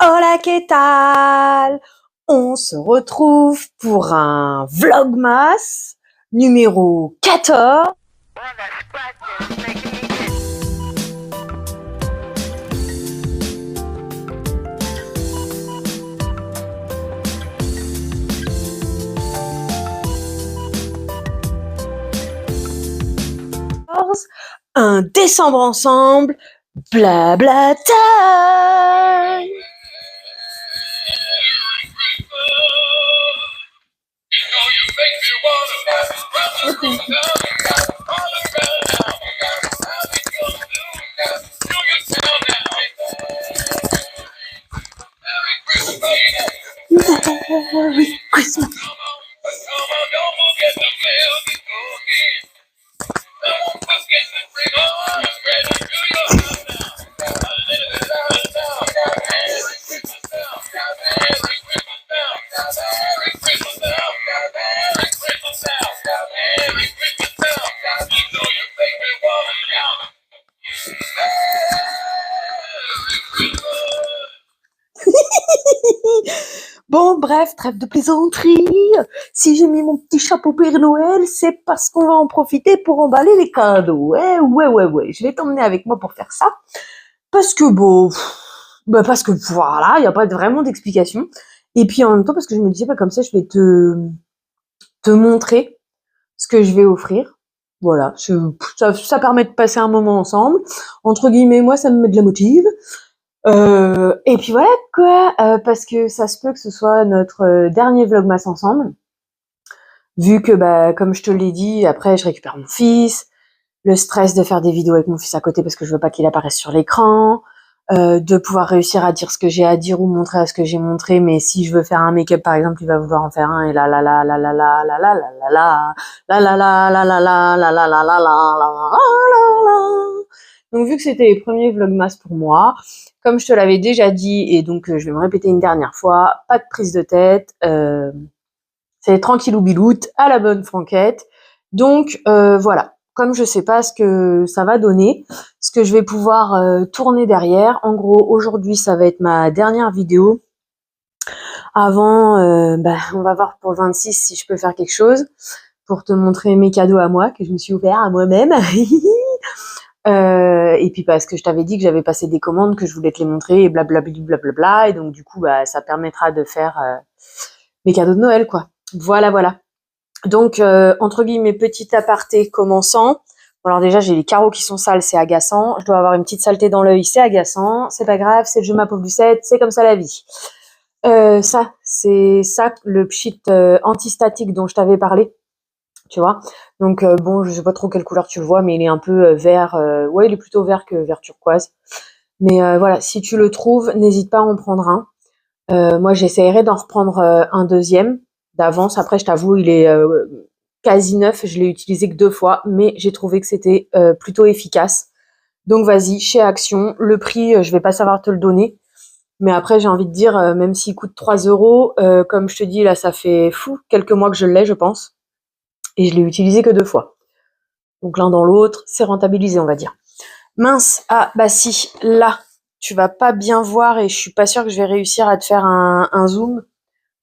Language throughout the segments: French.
Hola, ¿qué tal? On se retrouve pour un Vlogmas numéro 14. Un décembre ensemble, blabla time. Merry Christmas. Bon, bref, trêve de plaisanterie. Si j'ai mis mon petit chapeau Père Noël, c'est parce qu'on va en profiter pour emballer les cadeaux. Ouais. Je vais t'emmener avec moi pour faire ça. Parce que bon, parce que voilà, il n'y a pas vraiment d'explication. Et puis en même temps, parce que je me disais, comme ça, je vais te montrer ce que je vais offrir. Voilà, ça permet de passer un moment ensemble. Entre guillemets, moi, ça me met de la motive. Et puis voilà quoi, parce que ça se peut que ce soit notre dernier Vlogmas ensemble. Vu que, comme je te l'ai dit, après je récupère mon fils, le stress de faire des vidéos avec mon fils à côté parce que je veux pas qu'il apparaisse sur l'écran, de pouvoir réussir à dire ce que j'ai à dire ou montrer ce que j'ai montré, mais si je veux faire un make-up par exemple, il va vouloir en faire un et donc vu que c'était les premiers Vlogmas pour moi, comme je te l'avais déjà dit et donc je vais me répéter une dernière fois, pas de prise de tête, c'est tranquillou biloute à la bonne franquette. Donc voilà, comme je sais pas ce que ça va donner, ce que je vais pouvoir tourner derrière. En gros, aujourd'hui, ça va être ma dernière vidéo. Avant, on va voir pour le 26 si je peux faire quelque chose pour te montrer mes cadeaux à moi que je me suis offert à moi-même. Et puis parce que je t'avais dit que j'avais passé des commandes, que je voulais te les montrer et blablabla. Et donc du coup, ça permettra de faire mes cadeaux de Noël, quoi. Voilà. Donc, entre guillemets, petit aparté commençant. Bon, alors déjà, j'ai les carreaux qui sont sales, c'est agaçant. Je dois avoir une petite saleté dans l'œil, c'est agaçant. C'est pas grave, c'est le jeu ma pauvre Lucette, c'est comme ça la vie. Ça, c'est ça, le pchit antistatique dont je t'avais parlé. Tu vois. Donc, bon, je sais pas trop quelle couleur tu le vois, mais il est un peu vert. Ouais, il est plutôt vert que vert turquoise. Mais voilà, si tu le trouves, n'hésite pas à en prendre un. Moi, j'essayerai d'en reprendre un deuxième d'avance. Après, je t'avoue, il est quasi neuf. Je l'ai utilisé que 2 fois, mais j'ai trouvé que c'était plutôt efficace. Donc, vas-y, chez Action. Le prix, je vais pas savoir te le donner. Mais après, j'ai envie de dire, même s'il coûte 3 €, comme je te dis, là, ça fait quelques mois que je l'ai, je pense. Et je l'ai utilisé que 2 fois. Donc, l'un dans l'autre, c'est rentabilisé, on va dire. Mince, si, là, tu vas pas bien voir et je suis pas sûre que je vais réussir à te faire un zoom.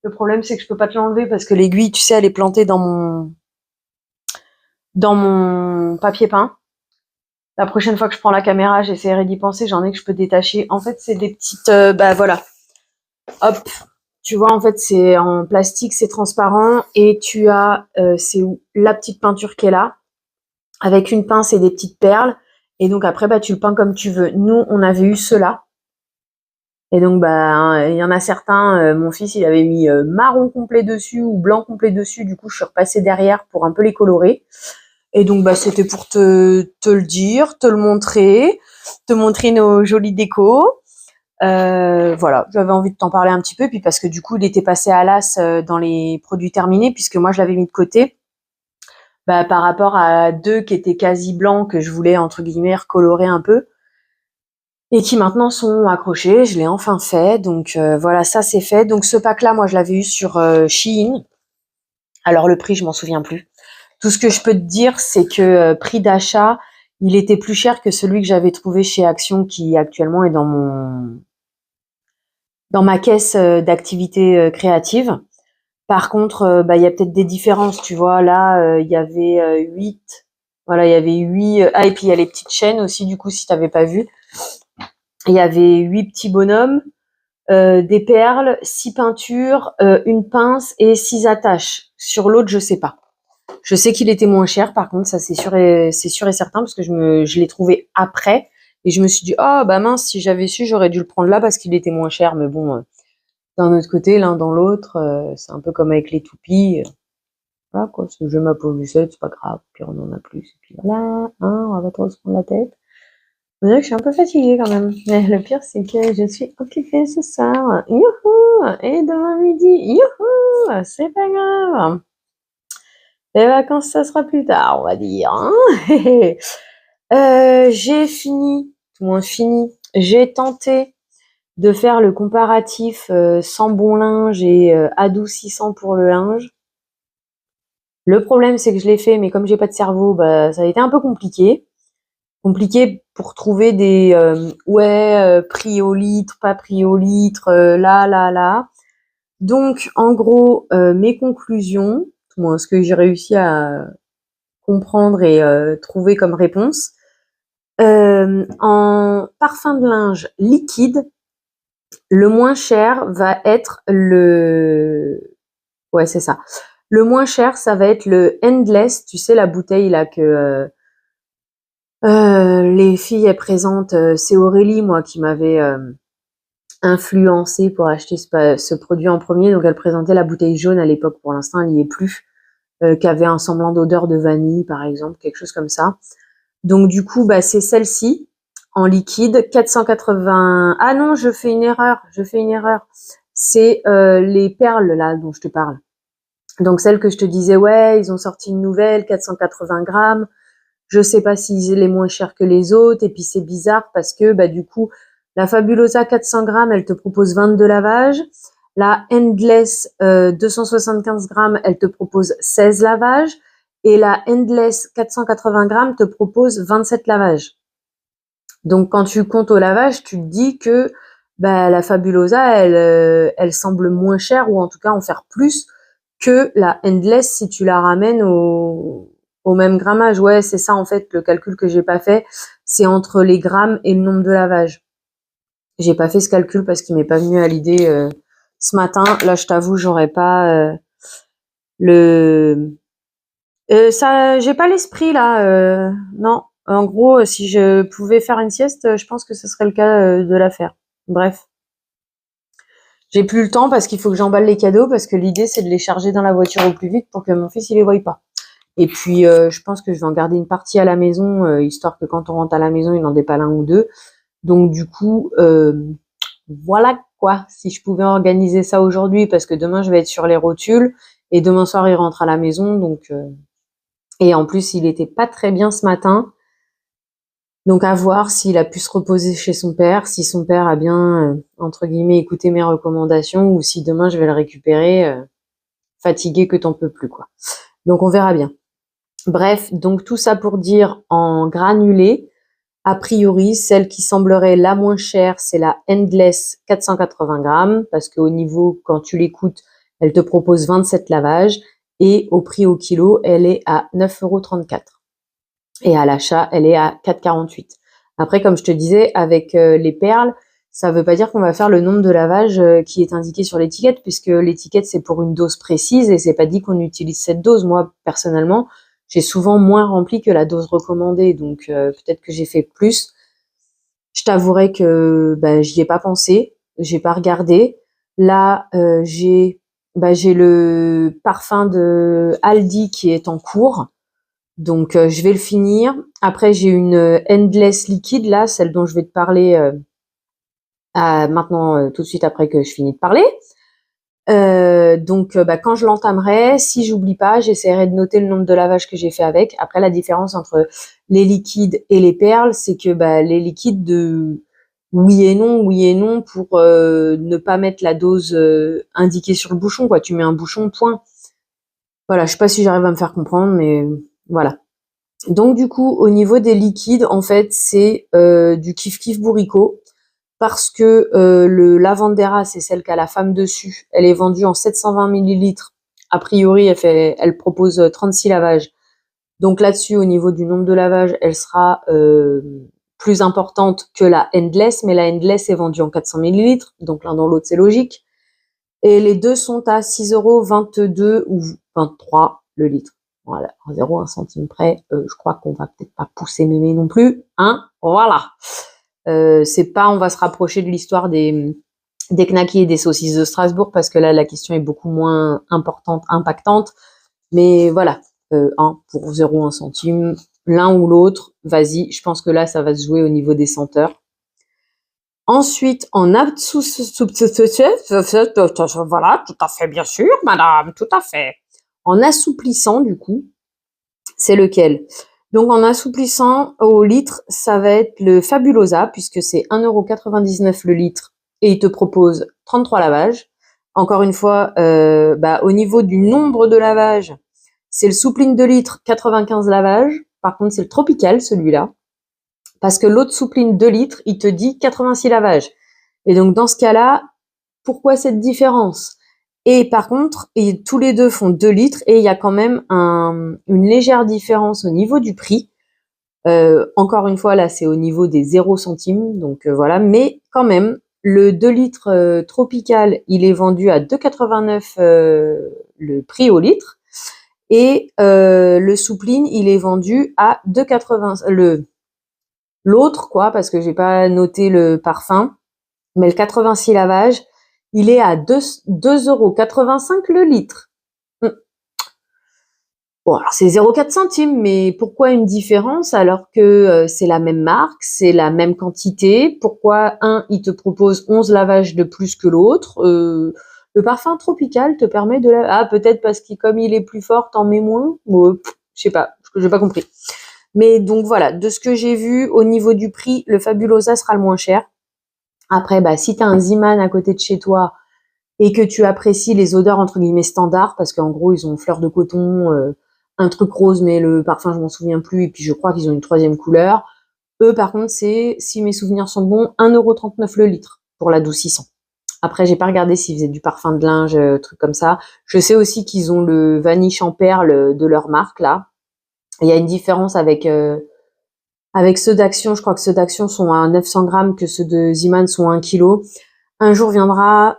Le problème, c'est que je peux pas te l'enlever parce que l'aiguille, tu sais, elle est plantée dans mon papier peint. La prochaine fois que je prends la caméra, j'essaierai d'y penser. J'en ai que je peux détacher. En fait, c'est des petites, voilà. Hop. Tu vois, en fait, c'est en plastique, c'est transparent et tu as, c'est la petite peinture qui est là, avec une pince et des petites perles. Et donc après, tu le peins comme tu veux. Nous, on avait eu cela. Et donc, il y en a certains, mon fils, il avait mis marron complet dessus ou blanc complet dessus. Du coup, je suis repassée derrière pour un peu les colorer. Et donc, c'était pour te le dire, te le montrer, te montrer nos jolies décos. Voilà, j'avais envie de t'en parler un petit peu. Puis parce que du coup, il était passé à l'as dans les produits terminés, puisque moi, je l'avais mis de côté. Par rapport à 2 qui étaient quasi blancs, que je voulais, entre guillemets, recolorer un peu. Et qui maintenant sont accrochés, je l'ai enfin fait, donc voilà, ça c'est fait. Donc ce pack-là, moi je l'avais eu sur Shein. Alors le prix, je m'en souviens plus. Tout ce que je peux te dire, c'est que prix d'achat, il était plus cher que celui que j'avais trouvé chez Action, qui actuellement est dans dans ma caisse d'activité créative. Par contre, il y a peut-être des différences, tu vois. Là, il y avait 8. Voilà, il y avait 8. Ah, et puis il y a les petites chaînes aussi, du coup, si tu n'avais pas vu. Il y avait 8 petits bonhommes, des perles, 6 peintures, une pince et 6 attaches. Sur l'autre, je sais pas. Je sais qu'il était moins cher, par contre, ça c'est sûr et certain, parce que je l'ai trouvé après. Et je me suis dit, oh bah mince, si j'avais su, j'aurais dû le prendre là parce qu'il était moins cher. Mais bon, d'un autre côté, l'un dans l'autre, c'est un peu comme avec les toupies. Voilà quoi, ce jeu m'a peau lucette, c'est pas grave, puis on en a plus. Et puis voilà, hein, on va pas trop se prendre la tête. On dirait que je suis un peu fatiguée quand même. Mais le pire, c'est que je suis occupée ce soir. Youhou! Et demain midi, youhou! C'est pas grave. Les vacances, ça sera plus tard, on va dire. Hein. J'ai fini, tout moins fini, j'ai tenté de faire le comparatif sans bon linge et adoucissant pour le linge. Le problème, c'est que je l'ai fait, mais comme j'ai pas de cerveau, bah, ça a été un peu compliqué. Compliqué pour trouver des prix au litre, pas prix au litre, là. Donc, en gros, mes conclusions, tout moins ce que j'ai réussi à comprendre et trouver comme réponse. En parfum de linge liquide, le moins cher va être ouais, c'est ça. Le moins cher, ça va être le Endless, tu sais, la bouteille là que les filles elles présentent. C'est Aurélie, moi, qui m'avait influencée pour acheter ce produit en premier. Donc, elle présentait la bouteille jaune à l'époque. Pour l'instant, elle n'y est plus. Qui avait un semblant d'odeur de vanille, par exemple, quelque chose comme ça. Donc, du coup, bah, c'est celle-ci en liquide, 480. Ah non, je fais une erreur. C'est les perles là dont je te parle. Donc celle que je te disais, ouais, ils ont sorti une nouvelle, 480 grammes. Je sais pas s'ils est moins cher que les autres. Et puis c'est bizarre parce que bah du coup, la Fabulosa 400 grammes, elle te propose 22 lavages. La Endless 275 grammes, elle te propose 16 lavages. Et la Endless 480 grammes te propose 27 lavages. Donc quand tu comptes au lavage, tu te dis que bah, la Fabulosa, elle semble moins chère, ou en tout cas en faire plus que la Endless si tu la ramènes au même grammage. Ouais, c'est ça en fait le calcul que j'ai pas fait. C'est entre les grammes et le nombre de lavages. J'ai pas fait ce calcul parce qu'il m'est pas venu à l'idée ce matin. Là, je t'avoue, j'aurais pas le ça, j'ai pas l'esprit là. Non, en gros, si je pouvais faire une sieste, je pense que ce serait le cas de la faire. Bref, j'ai plus le temps parce qu'il faut que j'emballe les cadeaux, parce que l'idée c'est de les charger dans la voiture au plus vite pour que mon fils il les voie pas. Et puis je pense que je vais en garder une partie à la maison, histoire que quand on rentre à la maison, il n'en dépasse un ou deux. Donc du coup, voilà quoi. Si je pouvais organiser ça aujourd'hui, parce que demain je vais être sur les rotules et demain soir il rentre à la maison, donc et en plus il était pas très bien ce matin. Donc à voir s'il a pu se reposer chez son père, si son père a bien, entre guillemets, écouté mes recommandations, ou si demain je vais le récupérer fatigué que t'en peux plus, quoi. Donc on verra bien. Bref, donc tout ça pour dire en granulé, a priori, celle qui semblerait la moins chère, c'est la Endless 480 grammes, parce qu'au niveau, quand tu l'écoutes, elle te propose 27 lavages, et au prix au kilo, elle est à 9,34 €. Et à l'achat, elle est à 4,48. Après, comme je te disais, avec les perles, ça veut pas dire qu'on va faire le nombre de lavages qui est indiqué sur l'étiquette, puisque l'étiquette, c'est pour une dose précise et c'est pas dit qu'on utilise cette dose. Moi, personnellement, j'ai souvent moins rempli que la dose recommandée, donc peut-être que j'ai fait plus. Je t'avouerai que bah, j'y ai pas pensé, j'ai pas regardé. Là, j'ai le parfum de Aldi qui est en cours. Donc, je vais le finir. Après, j'ai une Endless liquide, là, celle dont je vais te parler maintenant, tout de suite après que je finis de parler. Donc, quand je l'entamerai, si j'oublie pas, j'essaierai de noter le nombre de lavages que j'ai fait avec. Après, la différence entre les liquides et les perles, c'est que les liquides de oui et non, pour ne pas mettre la dose indiquée sur le bouchon, quoi. Tu mets un bouchon, point. Voilà, je sais pas si j'arrive à me faire comprendre, mais voilà. Donc du coup, au niveau des liquides, en fait, c'est du kiff kiff bourricot. parce que Lavandera, c'est celle qui a la femme dessus. Elle est vendue en 720 millilitres. A priori, elle propose 36 lavages. Donc là-dessus, au niveau du nombre de lavages, elle sera plus importante que la Endless, mais la Endless est vendue en 400 millilitres. Donc l'un dans l'autre, c'est logique. Et les deux sont à 6,22 € ou 23 le litre. Voilà, 0,1 centime près. Je crois qu'on va peut-être pas pousser mémé non plus, hein. Voilà. C'est pas, on va se rapprocher de l'histoire des knackis et des saucisses de Strasbourg parce que là, la question est beaucoup moins importante, impactante. Mais voilà, pour 0,1 centime, l'un ou l'autre, vas-y. Je pense que là, ça va se jouer au niveau des senteurs. Ensuite, voilà, tout à fait, bien sûr, madame, tout à fait. En assouplissant, du coup, c'est lequel? Donc, en assouplissant au litre, ça va être le Fabulosa, puisque c'est 1,99 € le litre, et il te propose 33 lavages. Encore une fois, au niveau du nombre de lavages, c'est le Soupline 2 litres, 95 lavages. Par contre, c'est le Tropical, celui-là. Parce que l'autre Soupline 2 litres, il te dit 86 lavages. Et donc, dans ce cas-là, pourquoi cette différence? Et par contre, tous les deux font 2 litres et il y a quand même une légère différence au niveau du prix. Encore une fois, là, c'est au niveau des 0 centimes. Donc, voilà. Mais quand même, le 2 litres Tropical, il est vendu à 2,89 le prix au litre. Et le Soupline, il est vendu à 2,80 l'autre, quoi, parce que j'ai pas noté le parfum, mais le 86 lavages, il est à 2,85 € le litre. Bon, alors c'est 0,4 centimes, mais pourquoi une différence alors que c'est la même marque, c'est la même quantité? Pourquoi il te propose 11 lavages de plus que l'autre? Le parfum Tropical te permet de Ah, peut-être parce que comme il est plus fort, t'en mets moins? Je sais pas, j'ai pas compris. Mais donc voilà, de ce que j'ai vu, au niveau du prix, le Fabulosa sera le moins cher. Après, si tu as un Zeeman à côté de chez toi et que tu apprécies les odeurs entre guillemets standards, parce qu'en gros, ils ont fleur de coton, un truc rose, mais le parfum, je m'en souviens plus, et puis je crois qu'ils ont une troisième couleur. Eux, par contre, c'est, si mes souvenirs sont bons, 1,39 € le litre pour l'adoucissant. Après, j'ai pas regardé s'ils faisaient du parfum de linge, truc comme ça. Je sais aussi qu'ils ont le vaniche en perles de leur marque, là. Il y a une différence avec ceux d'Action. Je crois que ceux d'Action sont à 900 grammes, que ceux de Zeeman sont à 1 kilo. Un jour viendra,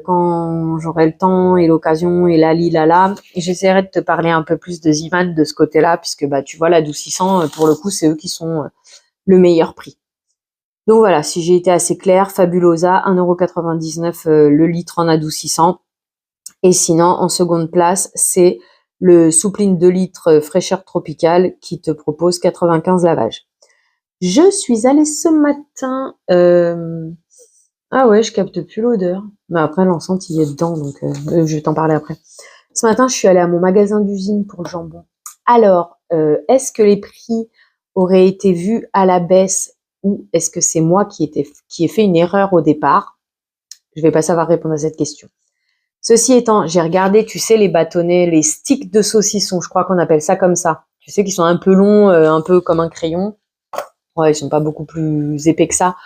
quand j'aurai le temps et l'occasion et et j'essaierai de te parler un peu plus de Zeeman de ce côté-là, puisque tu vois, l'adoucissant, pour le coup, c'est eux qui sont le meilleur prix. Donc voilà, si j'ai été assez claire, Fabulosa, 1,99 € le litre en adoucissant. Et sinon, en seconde place, c'est le Soupline 2 litres fraîcheur tropicale qui te propose 95 lavages. Je suis allée ce matin... Ah ouais, je capte plus l'odeur. Mais après, l'encens, il est dedans, donc je vais t'en parler après. Ce matin, je suis allée à mon magasin d'usine pour le jambon. Alors, est-ce que les prix auraient été vus à la baisse ou est-ce que c'est moi qui ai fait une erreur au départ? Je vais pas savoir répondre à cette question. Ceci étant, j'ai regardé, tu sais, les bâtonnets, les sticks de saucisson, je crois qu'on appelle ça comme ça. Tu sais, qui sont un peu longs, un peu comme un crayon. Ouais, ils sont pas beaucoup plus épais que ça.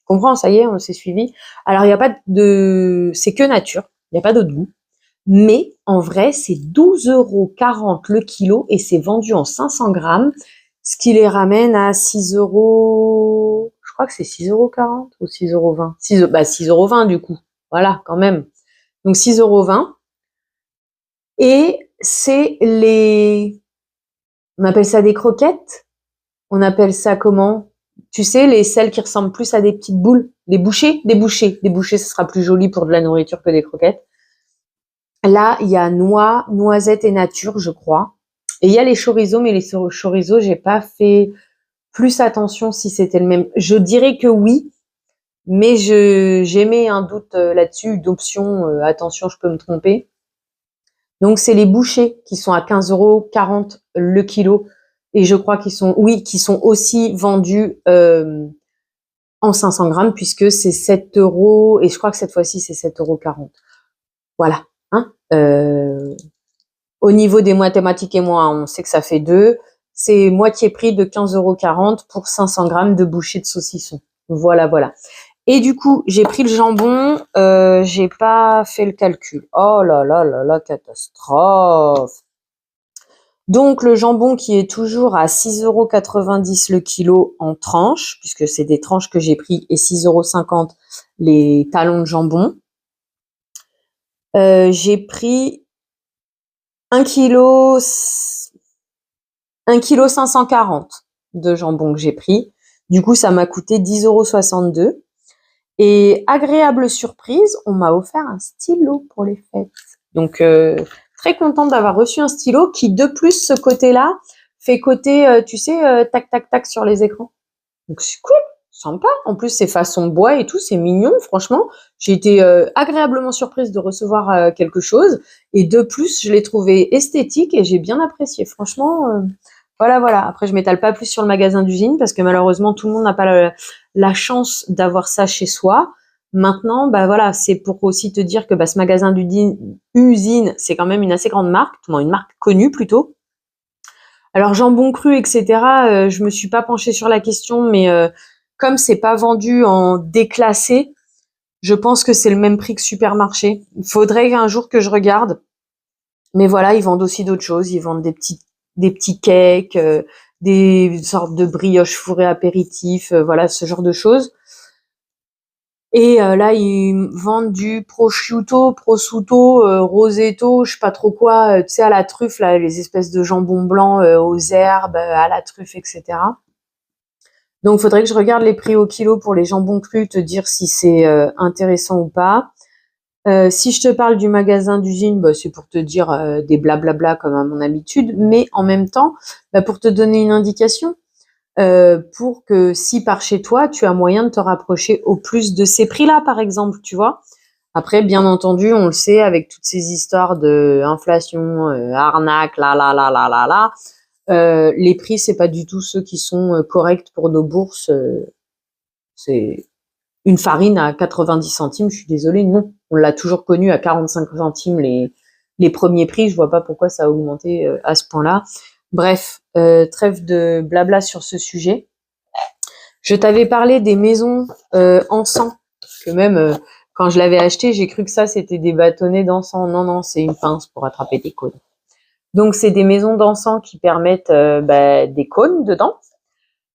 Comprends, ça y est, on s'est suivi. Alors, il n'y a pas c'est que nature, il n'y a pas d'autre goût. Mais, en vrai, c'est 12,40 € le kilo et c'est vendu en 500 grammes, ce qui les ramène à 6 €, je crois que c'est 6,40 € ou 6,20 €. 6,20 € du coup. Voilà, quand même. Donc, 6,20 €. Et c'est on appelle ça des croquettes? On appelle ça comment? Tu sais, celles qui ressemblent plus à des petites boules, des bouchées, ce sera plus joli pour de la nourriture que des croquettes. Là, il y a noix, noisettes et nature, je crois. Et il y a les chorizo, mais les chorizo, j'ai pas fait plus attention si c'était le même. Je dirais que oui, mais j'émets un doute là-dessus, d'option, attention, je peux me tromper. Donc, c'est les bouchées qui sont à 15,40 € le kilo. Et je crois qu'ils sont aussi vendus en 500 grammes puisque c'est 7 € et je crois que cette fois-ci c'est 7,40 €. Voilà. Hein, au niveau des mathématiques et moi, on sait que ça fait 2. C'est moitié prix de 15,40 € pour 500 grammes de bouchées de saucisson. Voilà, voilà. Et du coup, j'ai pris le jambon, j'ai pas fait le calcul. Oh là là là là, catastrophe. Donc le jambon qui est toujours à 6,90 € le kilo en tranches, puisque c'est des tranches que j'ai pris, et 6,50 € les talons de jambon. J'ai pris 1 kilo, 1,540 kg de jambon que j'ai pris. Du coup, ça m'a coûté 10,62 €. Et agréable surprise, on m'a offert un stylo pour les fêtes. Donc, très contente d'avoir reçu un stylo qui, de plus, ce côté-là, fait côté, tu sais, tac, tac, tac sur les écrans. Donc, c'est cool, sympa. En plus, c'est façon bois et tout, c'est mignon, franchement. J'ai été agréablement surprise de recevoir quelque chose. Et de plus, je l'ai trouvé esthétique et j'ai bien apprécié. Franchement, voilà, voilà. Après, je m'étale pas plus sur le magasin d'usine parce que malheureusement, tout le monde n'a pas la chance d'avoir ça chez soi. Maintenant, bah voilà, c'est pour aussi te dire que bah, ce magasin d'usine, c'est quand même une assez grande marque, tout le monde, une marque connue plutôt. Alors jambon cru, etc. Je me suis pas penchée sur la question, mais comme c'est pas vendu en déclassé, je pense que c'est le même prix que supermarché. Il faudrait un jour que je regarde. Mais voilà, ils vendent aussi d'autres choses. Ils vendent des petits cakes, des sortes de brioches fourrées apéritifs, voilà, ce genre de choses. Et là, ils vendent du prosciutto, rosetto, je sais pas trop quoi, tu sais, à la truffe, là, les espèces de jambon blanc aux herbes, à la truffe, etc. Donc, il faudrait que je regarde les prix au kilo pour les jambons crus, te dire si c'est intéressant ou pas. Si je te parle du magasin d'usine, bah, c'est pour te dire des blablabla comme à mon habitude, mais en même temps, bah, pour te donner une indication, pour que si par chez toi, tu as moyen de te rapprocher au plus de ces prix-là, par exemple, tu vois. Après, bien entendu, on le sait, avec toutes ces histoires de inflation, arnaque, les prix, c'est pas du tout ceux qui sont corrects pour nos bourses. C'est une farine à 90 centimes, je suis désolée, non. On l'a toujours connu à 45 centimes les premiers prix. Je vois pas pourquoi ça a augmenté à ce point-là. Bref, trêve de blabla sur ce sujet. Je t'avais parlé des maisons encens, que même quand je l'avais acheté, j'ai cru que ça c'était des bâtonnets d'encens. Non, non, c'est une pince pour attraper des cônes. Donc c'est des maisons d'encens qui permettent des cônes dedans.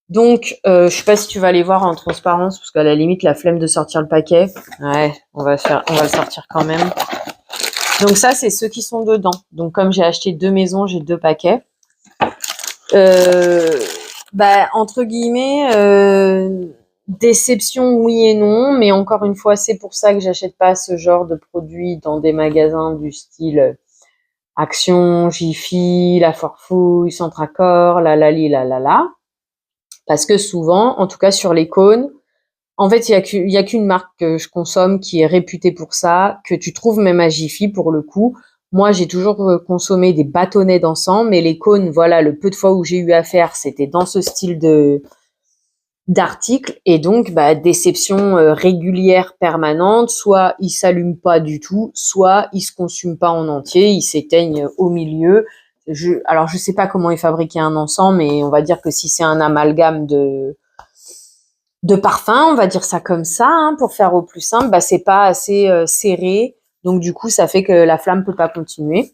Donc je sais pas si tu vas les voir en transparence parce qu'à la limite la flemme de sortir le paquet. Ouais, on va le sortir quand même. Donc ça c'est ceux qui sont dedans. Donc comme j'ai acheté 2 maisons, j'ai 2 paquets. Entre guillemets, déception oui et non, mais encore une fois, c'est pour ça que j'achète pas ce genre de produits dans des magasins du style Action, Jiffy, La Forfouille, Centracor, la. Parce que souvent, en tout cas sur les cônes, en fait, il y a qu'une marque que je consomme qui est réputée pour ça, que tu trouves même à Jiffy pour le coup. Moi, j'ai toujours consommé des bâtonnets d'encens, mais les cônes, voilà, le peu de fois où j'ai eu affaire, c'était dans ce style d'article, et donc déception régulière permanente. Soit ils s'allument pas du tout, soit ils se consument pas en entier, ils s'éteignent au milieu. Alors je sais pas comment est fabriqué un encens, mais on va dire que si c'est un amalgame de parfum, on va dire ça comme ça, hein, pour faire au plus simple, c'est pas assez serré, donc du coup ça fait que la flamme peut pas continuer.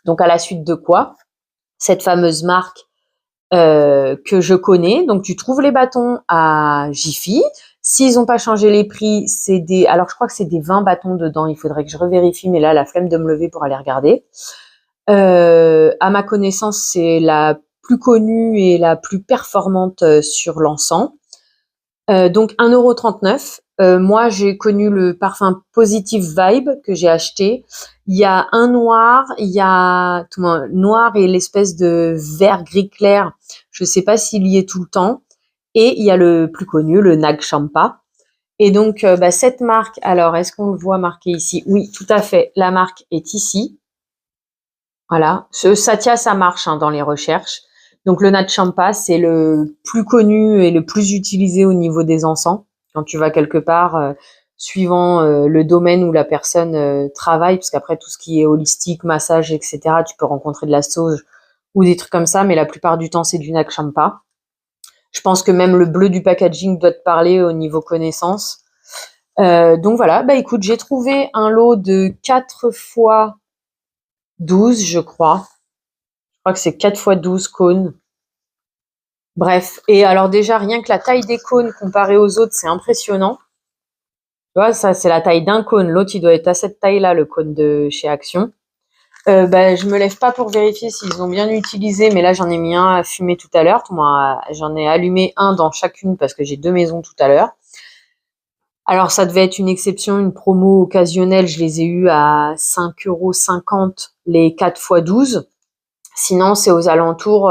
Donc à la suite de quoi, cette fameuse marque que je connais, donc tu trouves les bâtons à Jiffy. S'ils n'ont pas changé les prix, alors je crois que c'est des 20 bâtons dedans, il faudrait que je revérifie, mais là la flemme de me lever pour aller regarder. À ma connaissance, c'est la plus connue et la plus performante sur l'encens. Donc 1,39 €. Moi, j'ai connu le parfum Positive Vibe que j'ai acheté. Il y a un noir, il y a noir et l'espèce de vert gris clair. Je sais pas s'il y est tout le temps. Et il y a le plus connu, le Nag Champa. Et donc cette marque, alors est-ce qu'on le voit marqué ici? Oui, tout à fait. La marque est ici. Voilà. Satya, ça marche dans les recherches. Donc le Nag Champa, c'est le plus connu et le plus utilisé au niveau des encens. Quand tu vas quelque part, suivant le domaine où la personne travaille, parce qu'après tout ce qui est holistique, massage, etc., tu peux rencontrer de la sauge ou des trucs comme ça, mais la plupart du temps c'est du Nag Champa. Je pense que même le bleu du packaging doit te parler au niveau connaissance. Donc voilà, bah écoute, j'ai trouvé un lot de 4 fois 12, je crois. Je crois que c'est 4 fois 12 cônes. Bref, et alors déjà, rien que la taille des cônes comparée aux autres, c'est impressionnant. Tu vois, ça, c'est la taille d'un cône. L'autre, il doit être à cette taille-là, le cône de chez Action. Bah, je me lève pas pour vérifier s'ils ont bien utilisé, mais là, j'en ai mis un à fumer tout à l'heure. Moi, j'en ai allumé un dans chacune parce que j'ai 2 maisons tout à l'heure. Alors, ça devait être une exception, une promo occasionnelle. Je les ai eus à 5,50 € les 4 x 12. Sinon, c'est aux alentours...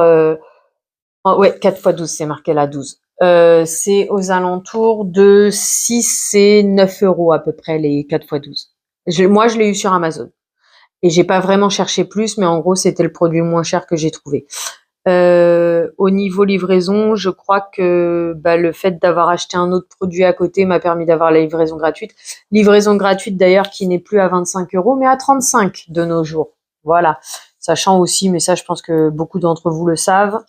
ouais, 4 x 12, c'est marqué là, 12. C'est aux alentours de 6 et 9 € à peu près, les 4 x 12. Moi, je l'ai eu sur Amazon. Et j'ai pas vraiment cherché plus, mais en gros, c'était le produit le moins cher que j'ai trouvé. Au niveau livraison, je crois que le fait d'avoir acheté un autre produit à côté m'a permis d'avoir la livraison gratuite. Livraison gratuite d'ailleurs qui n'est plus à 25 € mais à 35 de nos jours. Voilà. Sachant aussi, mais ça je pense que beaucoup d'entre vous le savent,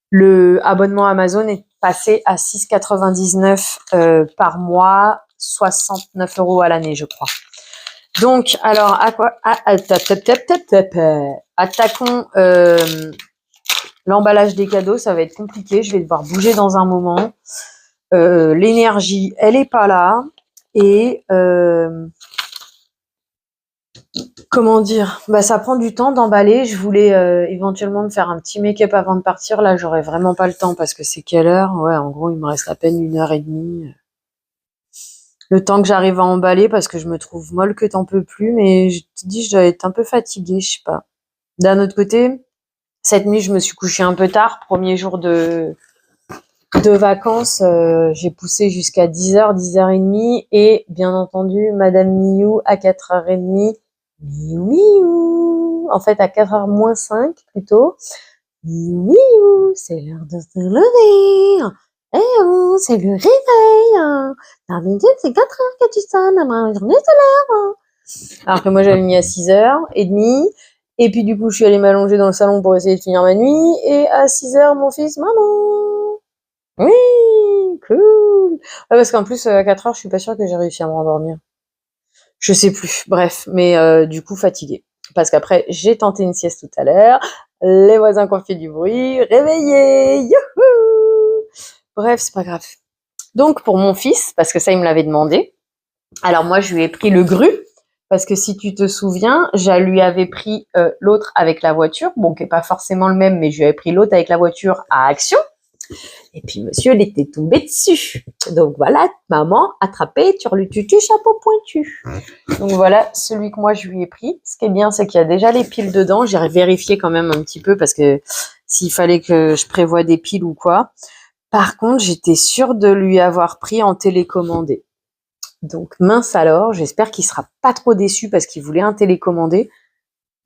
le abonnement Amazon est passé à 6,99 par mois, 69 € à l'année, je crois. Donc, alors, attaquons l'emballage des cadeaux, ça va être compliqué. Je vais devoir bouger dans un moment. L'énergie, elle est pas là. Et comment dire, ça prend du temps d'emballer. Je voulais éventuellement me faire un petit make-up avant de partir. Là, j'aurais vraiment pas le temps parce que c'est quelle heure? Ouais, en gros, il me reste à peine 1h30. Le temps que j'arrive à emballer parce que je me trouve molle que t'en peux plus. Mais je te dis, je dois être un peu fatiguée, je sais pas. D'un autre côté, cette nuit, je me suis couchée un peu tard. Premier jour de vacances, j'ai poussé jusqu'à 10h, 10h30. Et bien entendu, Madame Miou à 4h30. Miou Miou. En fait, à 4h moins 5 plutôt. Miou Miou, c'est l'heure de se lever. Eh oh, c'est le réveil. D'habitude, c'est 4h que tu sonnes. Ma journée, c'est l'heure. Alors que moi, j'avais mis à 6h30. Et puis, du coup, je suis allée m'allonger dans le salon pour essayer de finir ma nuit. Et à 6h, mon fils, maman. Oui, cool. Ouais, parce qu'en plus, à 4h, je suis pas sûre que j'ai réussi à me rendormir. Je sais plus. Bref, mais du coup, fatiguée. Parce qu'après, j'ai tenté une sieste tout à l'heure. Les voisins qui ont fait du bruit. Réveillés. Youhou. Bref, c'est pas grave. Donc, pour mon fils, parce que ça, il me l'avait demandé. Alors, moi, je lui ai pris le Gru. Parce que si tu te souviens, je lui avais pris l'autre avec la voiture. Bon, qui n'est pas forcément le même, mais je lui avais pris l'autre avec la voiture à Action. Et puis, monsieur, il était tombé dessus. Donc, voilà, maman, attrapé, turlututu, chapeau pointu. Donc, voilà, celui que moi, je lui ai pris. Ce qui est bien, c'est qu'il y a déjà les piles dedans. J'ai vérifié quand même un petit peu parce que s'il fallait que je prévoie des piles ou quoi. Par contre, j'étais sûre de lui avoir pris en télécommandé. Donc, mince alors, j'espère qu'il sera pas trop déçu parce qu'il voulait un télécommandé.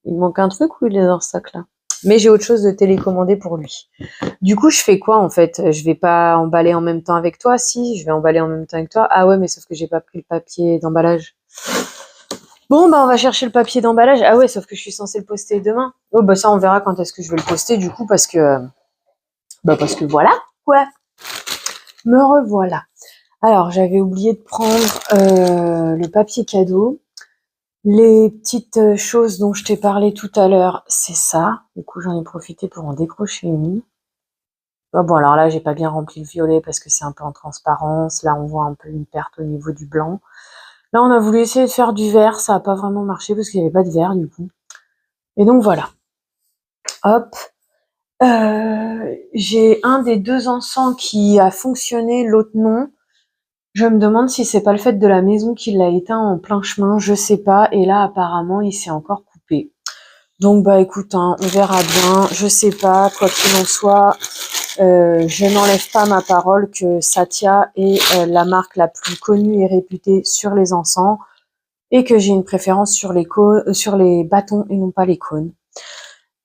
Il manque un truc ou il est dans ce sac-là? Mais j'ai autre chose de télécommandé pour lui. Du coup, je fais quoi en fait? Je vais pas emballer en même temps avec toi? Si, je vais emballer en même temps avec toi. Ah ouais, mais sauf que j'ai pas pris le papier d'emballage. Bon, on va chercher le papier d'emballage. Ah ouais, sauf que je suis censée le poster demain. Oh, ça, on verra quand est-ce que je vais le poster du coup parce que voilà, quoi. Me revoilà. Alors, j'avais oublié de prendre le papier cadeau. Les petites choses dont je t'ai parlé tout à l'heure, c'est ça. Du coup, j'en ai profité pour en décrocher une. Oh, bon, alors là, j'ai pas bien rempli le violet parce que c'est un peu en transparence. Là, on voit un peu une perte au niveau du blanc. Là, on a voulu essayer de faire du vert. Ça n'a pas vraiment marché parce qu'il n'y avait pas de vert, du coup. Et donc, voilà. Hop. J'ai un des 2 encens qui a fonctionné, l'autre non. Je me demande si c'est pas le fait de la maison qui l'a éteint en plein chemin, je sais pas. Et là, apparemment, il s'est encore coupé. Donc, écoute, on verra bien. Je sais pas, quoi qu'il en soit, je n'enlève pas ma parole que Satya est la marque la plus connue et réputée sur les encens et que j'ai une préférence sur les bâtons et non pas les cônes.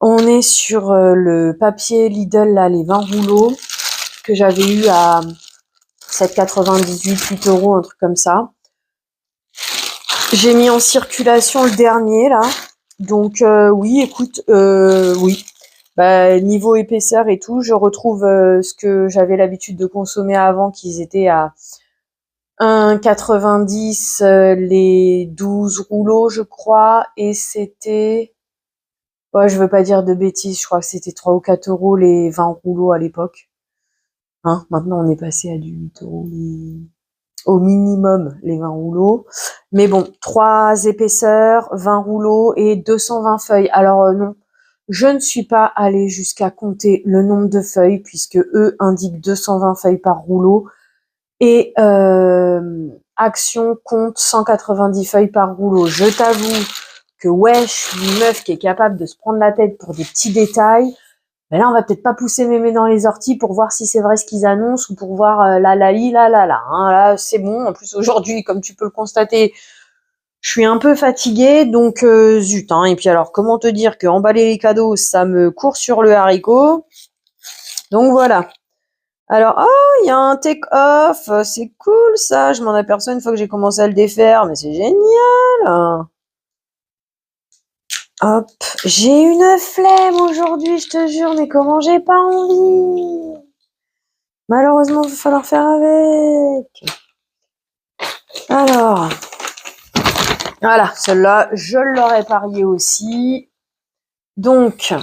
On est sur le papier Lidl, là, les 20 rouleaux que j'avais eu à 7,98, 8 €, un truc comme ça. J'ai mis en circulation le dernier, là. Donc, oui, écoute, oui. Bah, niveau épaisseur et tout, je retrouve ce que j'avais l'habitude de consommer avant, qu'ils étaient à 1,90 les 12 rouleaux, je crois, et c'était, ouais, je veux pas dire de bêtises, je crois que c'était 3 ou 4 euros les 20 rouleaux à l'époque. Hein, maintenant, on est passé à du 8 euros au minimum les 20 rouleaux. Mais bon, 3 épaisseurs, 20 rouleaux et 220 feuilles. Alors non, je ne suis pas allée jusqu'à compter le nombre de feuilles puisque eux indiquent 220 feuilles par rouleau et Action compte 190 feuilles par rouleau. Je t'avoue que ouais, je suis une meuf qui est capable de se prendre la tête pour des petits détails. Mais là, on va peut-être pas pousser mémé dans les orties pour voir si c'est vrai ce qu'ils annoncent ou pour voir la. Hein. Là, c'est bon. En plus, aujourd'hui, comme tu peux le constater, je suis un peu fatiguée, donc zut. Hein. Et puis alors, comment te dire que emballer les cadeaux, ça me court sur le haricot. Donc voilà. Alors, oh, il y a un take-off. C'est cool ça. Je m'en aperçois une fois que j'ai commencé à le défaire, mais c'est génial. Hop, j'ai une flemme aujourd'hui, je te jure, mais comment j'ai pas envie. Malheureusement, il va falloir faire avec. Alors, voilà, celle-là, je l'aurais parié aussi. Donc,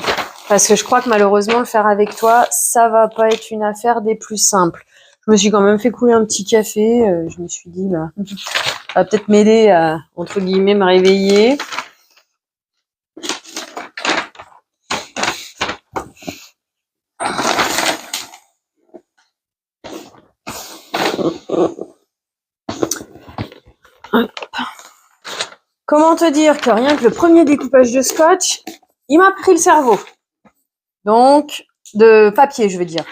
parce que je crois que malheureusement, le faire avec toi, ça va pas être une affaire des plus simples. Je me suis quand même fait couler un petit café. Je me suis dit, bah, ça va peut-être m'aider à, entre guillemets, me réveiller. Hop. Comment te dire que rien que le premier découpage de scotch, il m'a pris le cerveau. Donc, de papier, je veux dire.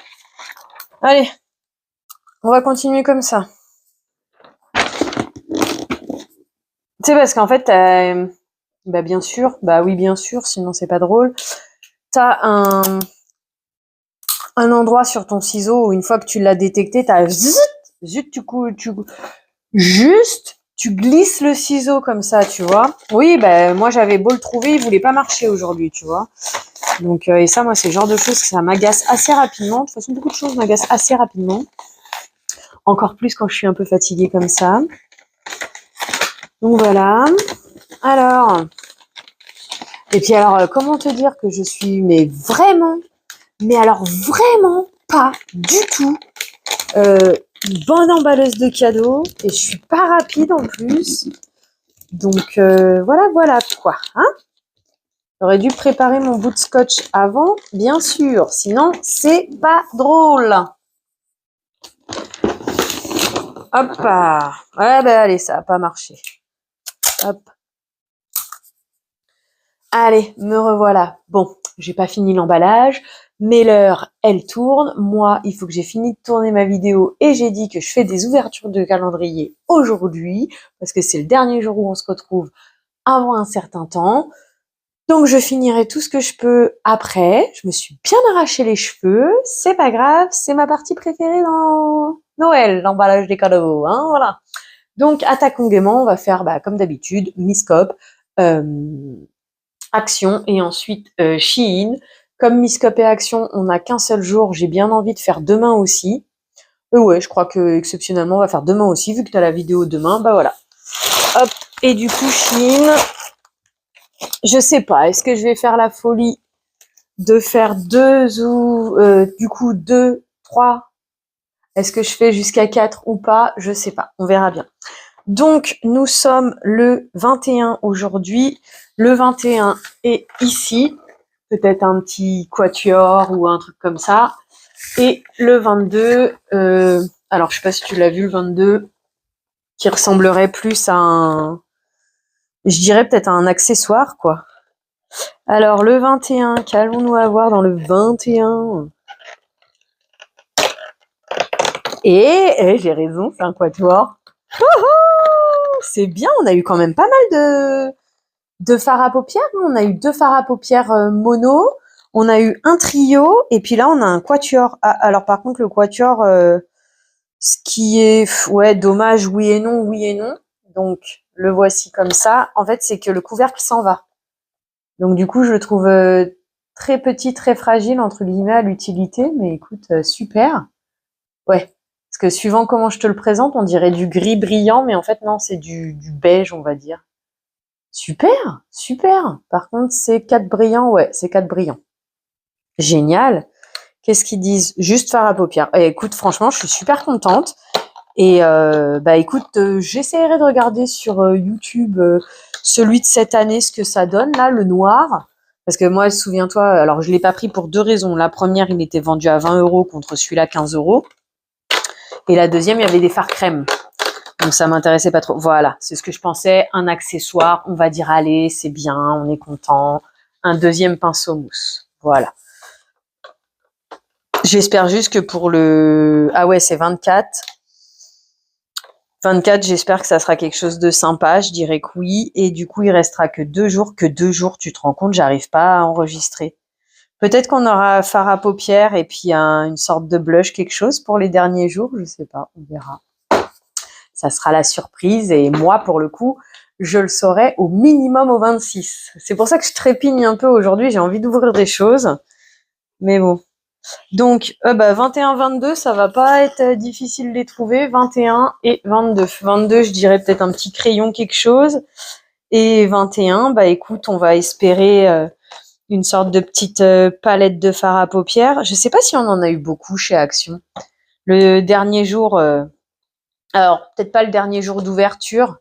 Allez, on va continuer comme ça. Tu sais, parce qu'en fait, bah bien sûr, bah oui, bien sûr, sinon c'est pas drôle. T'as un endroit sur ton ciseau où une fois que tu l'as détecté, t'as zut, tu glisses le ciseau comme ça, tu vois. Oui, bah moi j'avais beau le trouver, il voulait pas marcher aujourd'hui, tu vois. Donc et ça, moi, c'est le genre de choses que ça m'agace assez rapidement. De toute façon, beaucoup de choses m'agacent assez rapidement. Encore plus quand je suis un peu fatiguée comme ça. Donc voilà. Alors, et puis alors, comment te dire que je suis, mais alors vraiment pas du tout une bonne emballeuse de cadeaux et je suis pas rapide en plus. Donc voilà quoi. Hein, j'aurais dû préparer mon bout de scotch avant, bien sûr. Sinon, c'est pas drôle. Hop là. Ouais, ben allez, ça a pas marché. Hop. Allez, me revoilà. Bon, j'ai pas fini l'emballage, mais l'heure, elle tourne. Moi, il faut que j'ai fini de tourner ma vidéo et j'ai dit que je fais des ouvertures de calendrier aujourd'hui parce que c'est le dernier jour où on se retrouve avant un certain temps. Donc, je finirai tout ce que je peux après. Je me suis bien arraché les cheveux. C'est pas grave, c'est ma partie préférée dans Noël, l'emballage des cadeaux, hein, voilà. Donc, attaquons gaiement. On va faire, bah, comme d'habitude, Miss Cop. Action et ensuite Shein. Comme Miss Cop et Action, on n'a qu'un seul jour, j'ai bien envie de faire demain aussi. Ouais, je crois que exceptionnellement, on va faire demain aussi, vu que tu as la vidéo demain, bah voilà. Hop, et du coup, Shein, je sais pas, est-ce que je vais faire la folie de faire deux ou du coup 2, 3, est-ce que je fais jusqu'à 4 ou pas, je sais pas, on verra bien. Donc, nous sommes le 21 aujourd'hui. Le 21 est ici. Peut-être un petit quatuor ou un truc comme ça. Et le 22, alors je sais pas si tu l'as vu, le 22, qui ressemblerait plus à un, je dirais peut-être à un accessoire, quoi. Alors, le 21, qu'allons-nous avoir dans le 21? Et j'ai raison, c'est un quatuor. C'est bien, on a eu quand même pas mal de fards à paupières. On a eu 2 fards à paupières mono, on a eu un trio, et puis là on a un quatuor. Ah, alors par contre le quatuor, ce qui est ouais dommage, oui et non, oui et non. Donc le voici comme ça. En fait c'est que le couvercle s'en va. Donc du coup je le trouve très petit, très fragile, entre guillemets, à l'utilité. Mais écoute, super. Ouais. Parce que suivant comment je te le présente, on dirait du gris brillant, mais en fait, non, c'est du beige, on va dire. Super, super. Par contre, c'est 4 brillants, ouais, c'est 4 brillants. Génial. Qu'est-ce qu'ils disent? Juste fard à paupières. Et écoute, franchement, je suis super contente. Et bah écoute, j'essaierai de regarder sur YouTube celui de cette année, ce que ça donne, là, le noir. Parce que moi, souviens-toi, alors je l'ai pas pris pour deux raisons. La première, il était vendu à 20 € contre celui-là 15 €. Et la deuxième, il y avait des fards crème. Donc ça m'intéressait pas trop. Voilà, c'est ce que je pensais. Un accessoire, on va dire, allez, c'est bien, on est content. Un deuxième pinceau mousse. Voilà. J'espère juste que pour le... Ah ouais, c'est 24. 24, j'espère que ça sera quelque chose de sympa. Je dirais que oui. Et du coup, il restera que 2 jours. Que 2 jours, tu te rends compte, j'arrive pas à enregistrer. Peut-être qu'on aura fard à paupières et puis une sorte de blush, quelque chose pour les derniers jours. Je sais pas, on verra. Ça sera la surprise. Et moi, pour le coup, je le saurai au minimum au 26. C'est pour ça que je trépigne un peu aujourd'hui. J'ai envie d'ouvrir des choses. Mais bon. Donc, 21-22, ça va pas être difficile de les trouver. 21 et 22. 22, je dirais peut-être un petit crayon, quelque chose. Et 21, bah écoute, on va espérer une sorte de petite palette de fard à paupières. Je sais pas si on en a eu beaucoup chez Action. Le dernier jour, alors peut-être pas le dernier jour d'ouverture,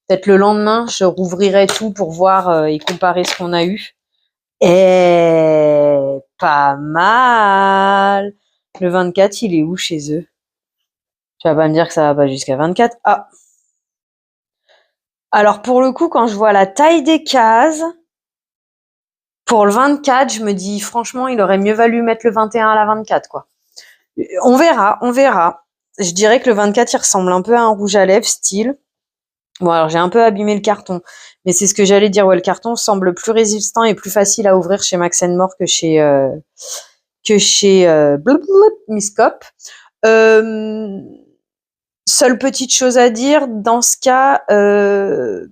peut-être le lendemain, je rouvrirai tout pour voir et comparer ce qu'on a eu. Et pas mal. Le 24, il est où chez eux? Tu vas pas me dire que ça va pas jusqu'à 24. Ah. Alors pour le coup, quand je vois la taille des cases, pour le 24, je me dis franchement, il aurait mieux valu mettre le 21 à la 24, quoi. On verra, on verra. Je dirais que le 24, il ressemble un peu à un rouge à lèvres style. Bon, alors j'ai un peu abîmé le carton, mais c'est ce que j'allais dire. Ouais, le carton semble plus résistant et plus facile à ouvrir chez Max More que chez Miss Cop. Seule petite chose à dire, dans ce cas,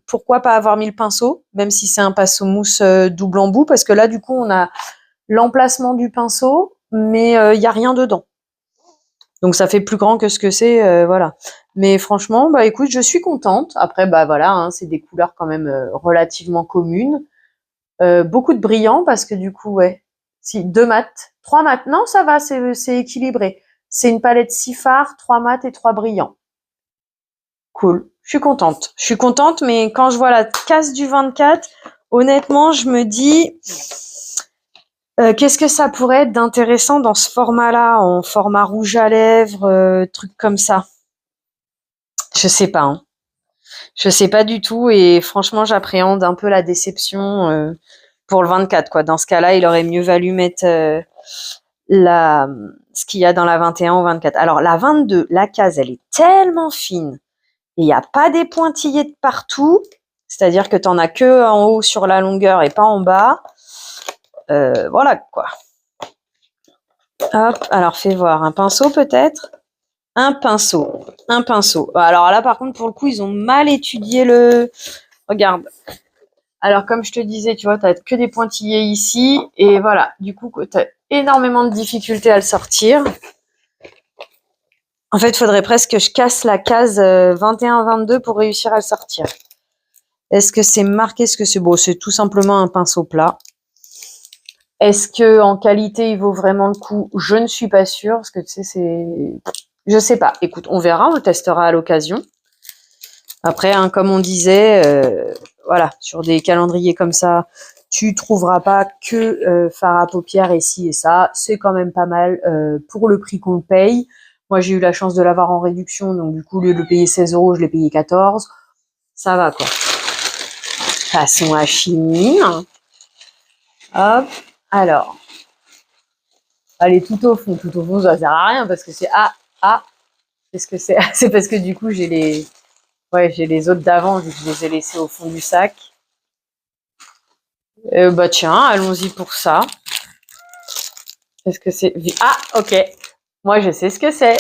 pourquoi pas avoir mis le pinceau, même si c'est un pinceau mousse double embout, parce que là, du coup, on a l'emplacement du pinceau, mais il y a rien dedans. Donc ça fait plus grand que ce que c'est, voilà. Mais franchement, bah écoute, je suis contente. Après, bah voilà, hein, c'est des couleurs quand même relativement communes. Beaucoup de brillants parce que du coup, ouais, si 2 mat, 3 mat, non, ça va, c'est équilibré. C'est une palette 6 fards, 3 mat et 3 brillants. Cool. Je suis contente. Je suis contente, mais quand je vois la case du 24, honnêtement, je me dis, qu'est-ce que ça pourrait être d'intéressant dans ce format-là, en format rouge à lèvres, truc comme ça. Je sais pas, hein. Je sais pas du tout et franchement, j'appréhende un peu la déception pour le 24, quoi. Dans ce cas-là, il aurait mieux valu mettre ce qu'il y a dans la 21 au 24. Alors, la 22, la case, elle est tellement fine. Et il n'y a pas des pointillés de partout, c'est-à-dire que tu n'en as que en haut sur la longueur et pas en bas. Voilà quoi. Hop, alors fais voir, un pinceau peut-être? Un pinceau. Alors là par contre pour le coup ils ont mal étudié le... Regarde. Alors comme je te disais, tu vois, tu n'as que des pointillés ici et voilà, du coup tu as énormément de difficultés à le sortir. En fait, il faudrait presque que je casse la case 21-22 pour réussir à le sortir. Est-ce que c'est marqué? Est-ce que c'est beau? C'est tout simplement un pinceau plat. Est-ce que en qualité il vaut vraiment le coup? Je ne suis pas sûre parce que tu sais c'est, je sais pas. Écoute, on verra, on le testera à l'occasion. Après, hein, comme on disait, voilà, sur des calendriers comme ça, tu trouveras pas que fard à paupières et ci et ça. C'est quand même pas mal pour le prix qu'on paye. Moi, j'ai eu la chance de l'avoir en réduction, donc du coup, au lieu de le payer 16 €, je l'ai payé 14. Ça va quoi. Passons à Chine. Hop. Alors. Elle est tout au fond, ça sert à rien parce que c'est qu'est-ce que c'est? C'est parce que du coup j'ai les autres d'avant, vu que je les ai laissés au fond du sac. Bah tiens, allons-y pour ça. Est-ce que c'est... Ah, ok. Moi je sais ce que c'est.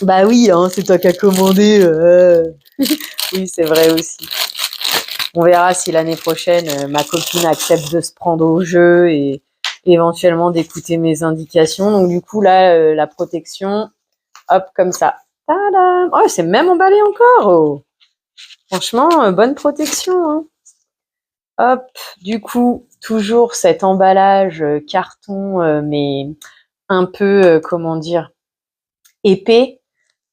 Bah oui, hein, c'est toi qui as commandé. Oui, c'est vrai aussi. On verra si l'année prochaine ma copine accepte de se prendre au jeu et éventuellement d'écouter mes indications. Donc du coup là, la protection, hop, comme ça. Tadam! Oh, c'est même emballé encore. Oh. Franchement, bonne protection. Hein. Hop, du coup, toujours cet emballage carton, mais un peu, comment dire, épais,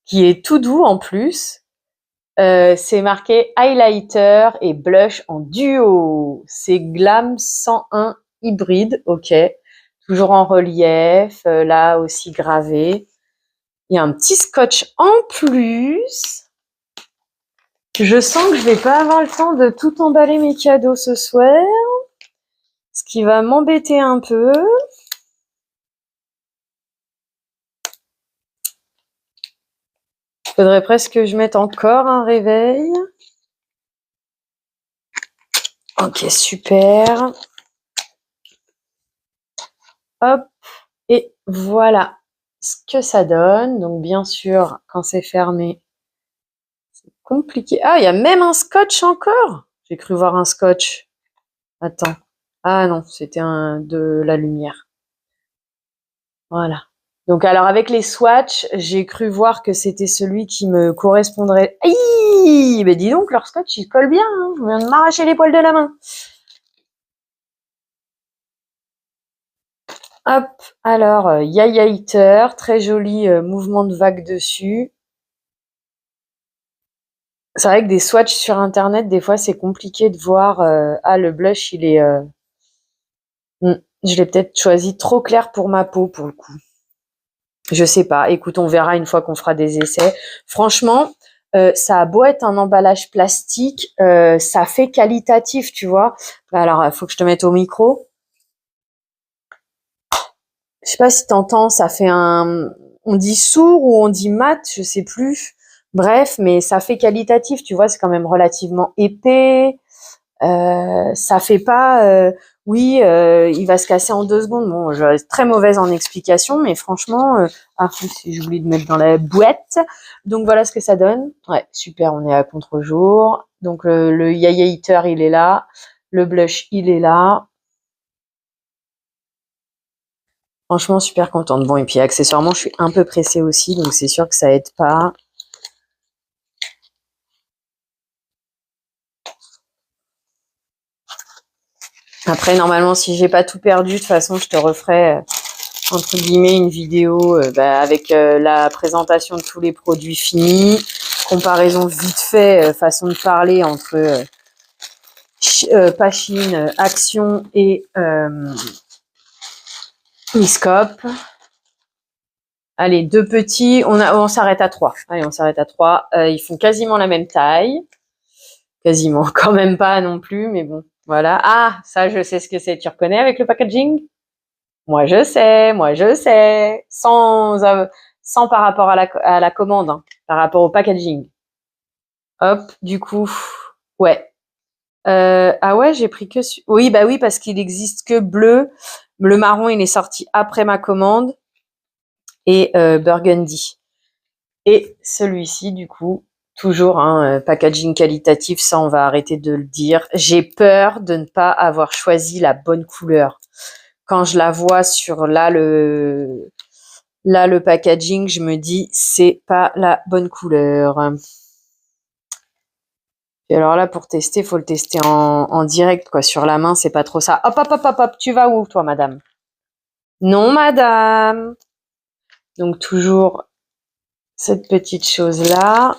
qui est tout doux en plus. C'est marqué highlighter et blush en duo. C'est Glam 101 hybride, ok. Toujours en relief, là aussi gravé. Il y a un petit scotch en plus. Je sens que je vais pas avoir le temps de tout emballer mes cadeaux ce soir. Ce qui va m'embêter un peu. Faudrait presque que je mette encore un réveil. Ok, super. Hop, et voilà ce que ça donne. Donc bien sûr, quand c'est fermé, c'est compliqué. Ah, il y a même un scotch encore. J'ai cru voir un scotch. Attends. Ah non, c'était de la lumière. Voilà. Donc alors avec les swatchs, j'ai cru voir que c'était celui qui me correspondrait. Aïe, ben dis donc, leur scotch il colle bien. Hein. Je viens de m'arracher les poils de la main. Hop, alors Yaya Hitter, très joli mouvement de vague dessus. C'est vrai que des swatchs sur internet, des fois c'est compliqué de voir. Ah, le blush il est. Je l'ai peut-être choisi trop clair pour ma peau pour le coup. Je sais pas. Écoute, on verra une fois qu'on fera des essais. Franchement, ça a beau être un emballage plastique, ça fait qualitatif, tu vois. Alors, il faut que je te mette au micro. Je sais pas si t'entends, ça fait un. On dit sourd ou on dit mat, je sais plus. Bref, mais ça fait qualitatif, tu vois. C'est quand même relativement épais. Ça fait pas. Oui, il va se casser en 2 secondes. Bon, je suis très mauvaise en explication, mais franchement, si j'oublie de mettre dans la boîte. Donc voilà ce que ça donne. Ouais, super. On est à contre-jour. Donc le Yaya Hitter, il est là. Le blush, il est là. Franchement, super contente. Bon, et puis accessoirement, je suis un peu pressée aussi, donc c'est sûr que ça aide pas. Après, normalement, si j'ai pas tout perdu, de toute façon, je te referai entre guillemets une vidéo avec la présentation de tous les produits finis, comparaison vite fait, façon de parler entre Pachine, Action et Miscope. Allez, 2 petits, on s'arrête à 3. Allez, on s'arrête à 3. Ils font quasiment la même taille. Quasiment, quand même pas non plus, mais bon, voilà. Ah, ça, je sais ce que c'est. Tu reconnais avec le packaging? Moi je sais. Sans par rapport à la commande, hein, par rapport au packaging. Hop, du coup, ouais. Ah ouais, j'ai pris que... Oui, bah oui, parce qu'il existe que bleu. Le marron, il est sorti après ma commande. Et burgundy. Et celui-ci, du coup, toujours un packaging qualitatif, ça on va arrêter de le dire. J'ai peur de ne pas avoir choisi la bonne couleur. Quand je la vois sur le packaging, je me dis c'est pas la bonne couleur. Et alors là, pour tester, faut le tester en direct, quoi. Sur la main, c'est pas trop ça. Hop, hop, hop, hop, hop, tu vas où, toi, madame? Non, madame. Donc toujours cette petite chose-là.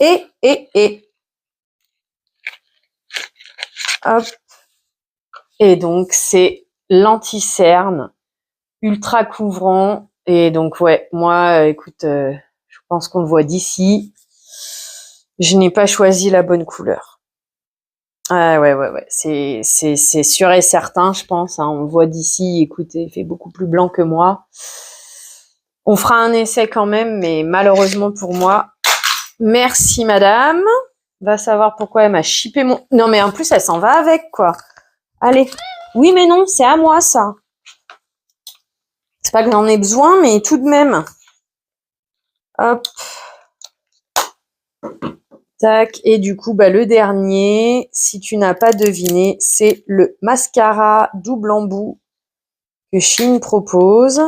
Et hop. Et donc, c'est l'anti-cerne, ultra couvrant. Et donc, ouais, moi, écoute, je pense qu'on le voit d'ici. Je n'ai pas choisi la bonne couleur. Ah ouais, c'est sûr et certain, je pense. Hein. On le voit d'ici, écoutez, il fait beaucoup plus blanc que moi. On fera un essai quand même, mais malheureusement pour moi, merci madame. Va savoir pourquoi elle m'a chippé mon... Non mais en plus, elle s'en va avec, quoi. Allez. Oui, mais non, c'est à moi, ça. C'est pas que j'en ai besoin, mais tout de même. Hop. Tac, et du coup, bah, le dernier, si tu n'as pas deviné, c'est le mascara double embout que Shein propose.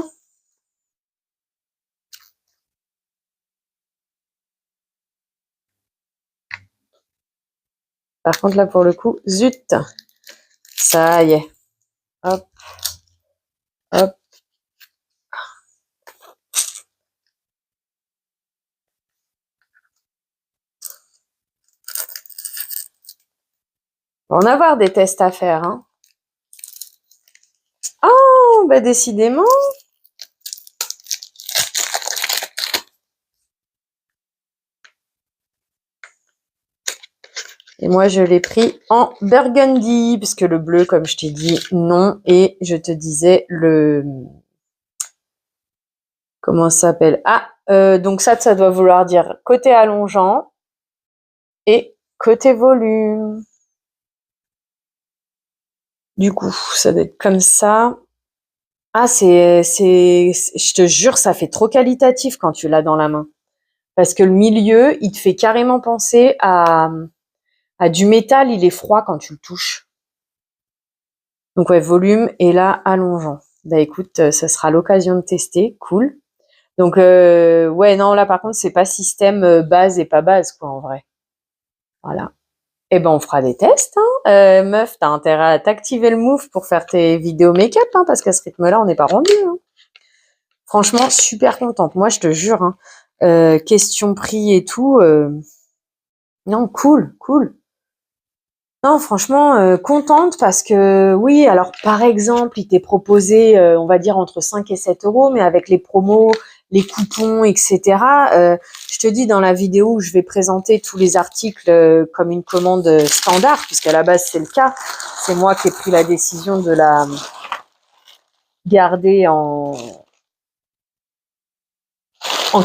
Par contre, là, pour le coup, zut, ça y est. Hop, hop. On va en avoir des tests à faire, hein. Oh, bah décidément. Et moi, je l'ai pris en burgundy, parce que le bleu, comme je t'ai dit, non. Et je te disais le... Comment ça s'appelle? Ah, donc ça doit vouloir dire côté allongeant et côté volume. Du coup, ça doit être comme ça. Ah, je te jure, ça fait trop qualitatif quand tu l'as dans la main. Parce que le milieu, il te fait carrément penser à du métal, il est froid quand tu le touches. Donc ouais, volume et là, allongeant. Bah écoute, ça sera l'occasion de tester, cool. Donc ouais, non, là par contre, c'est pas système base et pas base, quoi, en vrai. Voilà. Eh ben, on fera des tests, hein. Meuf, t'as intérêt à t'activer le move pour faire tes vidéos make-up, hein, parce qu'à ce rythme-là, on n'est pas rendu, hein. Franchement, super contente. Moi, je te jure, hein, question prix et tout. Non, cool, cool. Non, franchement, contente parce que oui, alors par exemple, il t'est proposé, on va dire entre 5 et 7 euros, mais avec les promos, les coupons, etc. Je te dis dans la vidéo où je vais présenter tous les articles comme une commande standard, puisqu'à la base c'est le cas. C'est moi qui ai pris la décision de la garder en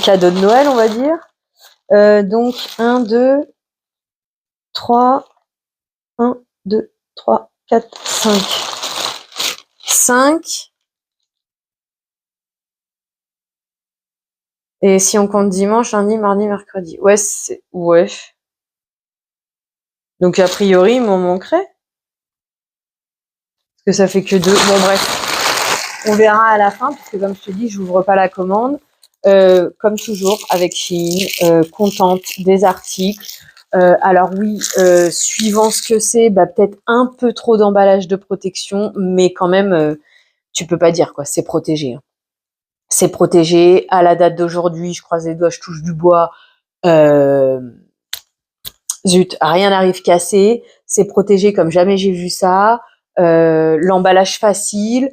cadeau de Noël, on va dire. Donc 1, 2, 3, 1, 2, 3, 4, 5. 5. Et si on compte dimanche, lundi, mardi, mercredi. Ouais, c'est... Ouais. Donc, a priori, il m'en manquerait. Parce que ça fait que 2. Bon, bref. On verra à la fin, parce que comme je te dis, j'ouvre pas la commande. Comme toujours, avec Shein, contente des articles. Alors oui, suivant ce que c'est, bah, peut-être un peu trop d'emballage de protection, mais quand même, tu peux pas dire, quoi. C'est protégé, hein. C'est protégé. À la date d'aujourd'hui, je croise les doigts, je touche du bois. Euh, Zut, rien n'arrive cassé, c'est protégé comme jamais j'ai vu ça, l'emballage facile,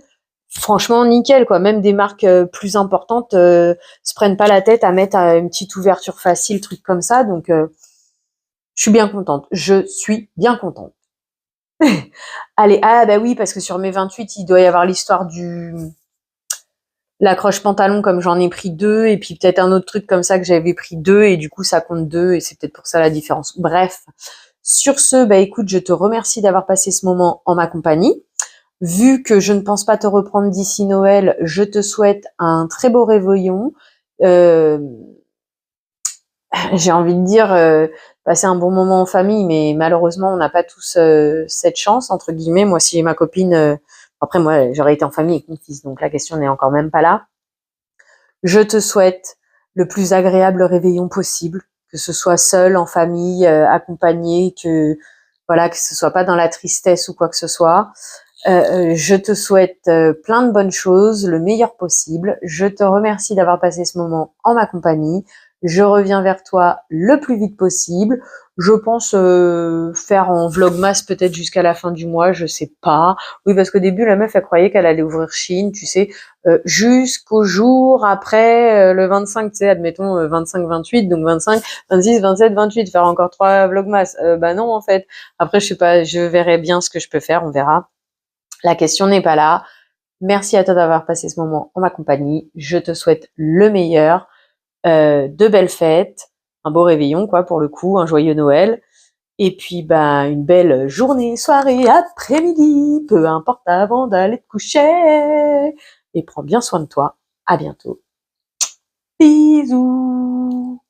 franchement nickel quoi. Même des marques plus importantes se prennent pas la tête à mettre une petite ouverture facile, truc comme ça. Donc je suis bien contente. Je suis bien contente. Allez, ah bah oui, parce que sur mes 28, il doit y avoir l'histoire du l'accroche pantalon comme j'en ai pris 2 et puis peut-être un autre truc comme ça que j'avais pris 2 et du coup ça compte 2 et c'est peut-être pour ça la différence. Bref, sur ce, bah écoute, je te remercie d'avoir passé ce moment en ma compagnie. Vu que je ne pense pas te reprendre d'ici Noël, je te souhaite un très beau réveillon. Euh, j'ai envie de dire passer un bon moment en famille, mais malheureusement, on n'a pas tous cette chance, entre guillemets. Moi, si j'ai ma copine, après moi, j'aurais été en famille avec mon fils, donc la question n'est encore même pas là. Je te souhaite le plus agréable réveillon possible, que ce soit seul, en famille, accompagné, que voilà, que ce soit pas dans la tristesse ou quoi que ce soit. Je te souhaite plein de bonnes choses, le meilleur possible. Je te remercie d'avoir passé ce moment en ma compagnie. Je reviens vers toi le plus vite possible. Je pense faire en vlogmas peut-être jusqu'à la fin du mois, je sais pas. Oui, parce qu'au début, la meuf, elle croyait qu'elle allait ouvrir Chine, tu sais, jusqu'au jour après le 25, tu sais, admettons 25-28, donc 25, 26, 27, 28, faire encore 3 vlogmas. Bah non, en fait. Après, je sais pas, je verrai bien ce que je peux faire, on verra. La question n'est pas là. Merci à toi d'avoir passé ce moment en ma compagnie. Je te souhaite le meilleur, de belles fêtes, un beau réveillon, quoi, pour le coup, un joyeux Noël. Et puis, bah, une belle journée, soirée, après-midi, peu importe avant d'aller te coucher. Et prends bien soin de toi. À bientôt. Bisous.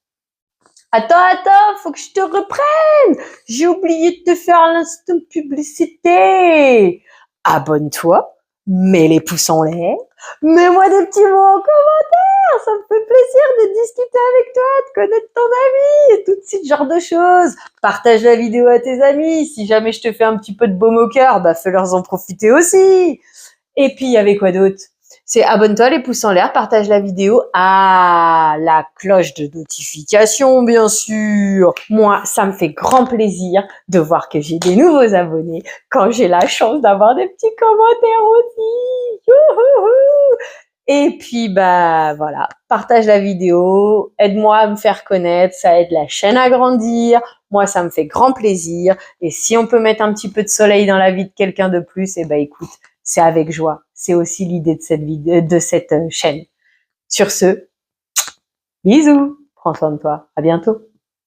Attends, faut que je te reprenne. J'ai oublié de te faire l'instant publicité. Abonne-toi, mets les pouces en l'air, mets-moi des petits mots en commentaire. Ça me fait plaisir de discuter avec toi, de connaître ton ami et tout ce genre de choses. Partage la vidéo à tes amis. Si jamais je te fais un petit peu de baume au cœur, bah fais-leur en profiter aussi. Et puis, il y avait quoi d'autre? C'est abonne-toi, les pouces en l'air, partage la vidéo. Ah, la cloche de notification, bien sûr. Moi, ça me fait grand plaisir de voir que j'ai des nouveaux abonnés quand j'ai la chance d'avoir des petits commentaires aussi. Youhouhou. Et puis, bah, voilà. Partage la vidéo. Aide-moi à me faire connaître. Ça aide la chaîne à grandir. Moi, ça me fait grand plaisir. Et si on peut mettre un petit peu de soleil dans la vie de quelqu'un de plus, eh ben, écoute, c'est avec joie. C'est aussi l'idée de cette vidéo, de cette chaîne. Sur ce, bisous. Prends soin de toi. À bientôt.